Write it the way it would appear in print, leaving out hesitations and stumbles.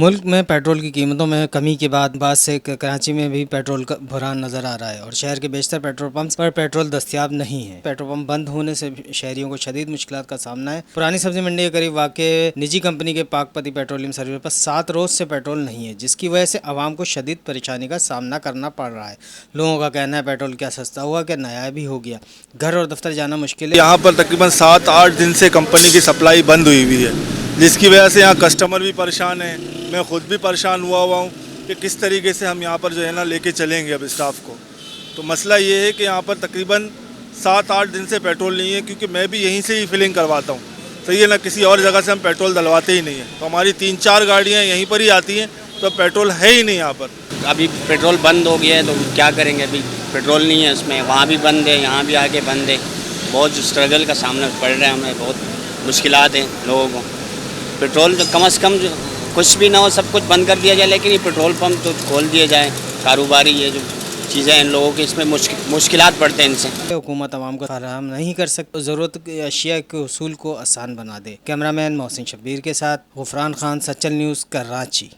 मुल्क में पेट्रोल की कीमतों में कमी के बाद से कराची में भी पेट्रोल का बहरान नजर आ रहा है और शहर के बेशतर पेट्रोल पंप्स पर पेट्रोल दस्तयाब नहीं है। पेट्रोल पंप बंद होने से शहरियों को शदीद मुश्किलात का सामना है। पुरानी सब्जी मंडी के करीब वाक़ निजी कंपनी के पाकपति पेट्रोलियम सर्विस पर 7 रोज से पेट्रोल नहीं है, जिसकी वजह से आवाम को शदीद परेशानी का सामना करना पड़ रहा है। लोगों का कहना है पेट्रोल क्या सस्ता हुआ, क्या नया भी हो गया, घर और दफ्तर जाना मुश्किल है। यहाँ पर तकरीबन 7-8 दिन से कंपनी की सप्लाई बंद हुई हुई है, जिसकी वजह से यहाँ कस्टमर भी परेशान है। मैं ख़ुद भी परेशान हुआ हूँ कि किस तरीके से हम यहाँ पर जो है ना लेके चलेंगे अब स्टाफ को। तो मसला ये है कि यहाँ पर तकरीबन 7-8 दिन से पेट्रोल नहीं है, क्योंकि मैं भी यहीं से ही फिलिंग करवाता हूँ। सही है ना, किसी और जगह से हम पेट्रोल डलवाते ही नहीं हैं। तो हमारी 3-4 गाड़ियाँ यहीं पर ही आती हैं, तो पेट्रोल है ही नहीं यहाँ पर। अभी पेट्रोल बंद हो गया है तो क्या करेंगे, अभी पेट्रोल नहीं है उसमें, वहाँ भी बंद है, यहाँ भी आके बंद है। बहुत स्ट्रगल का सामना पड़ रहा है हमें, बहुत मुश्किलात हैं लोगों को। पेट्रोल तो कम से कम कुछ भी ना हो, सब कुछ बंद कर दिया जाए, लेकिन ये पेट्रोल पंप तो खोल दिए जाए। कारोबारी ये जो चीज़ें हैं लोगों की, इसमें मुश्किलात पड़ते हैं इनसे। हुकूमत आवाम को फराहम नहीं कर सकती, ज़रूरत की अशिया के उसूल को आसान बना दे। कैमरामैन मोहसिन शब्बीर के साथ गुफरान खान, सच्चल न्यूज़, कराची।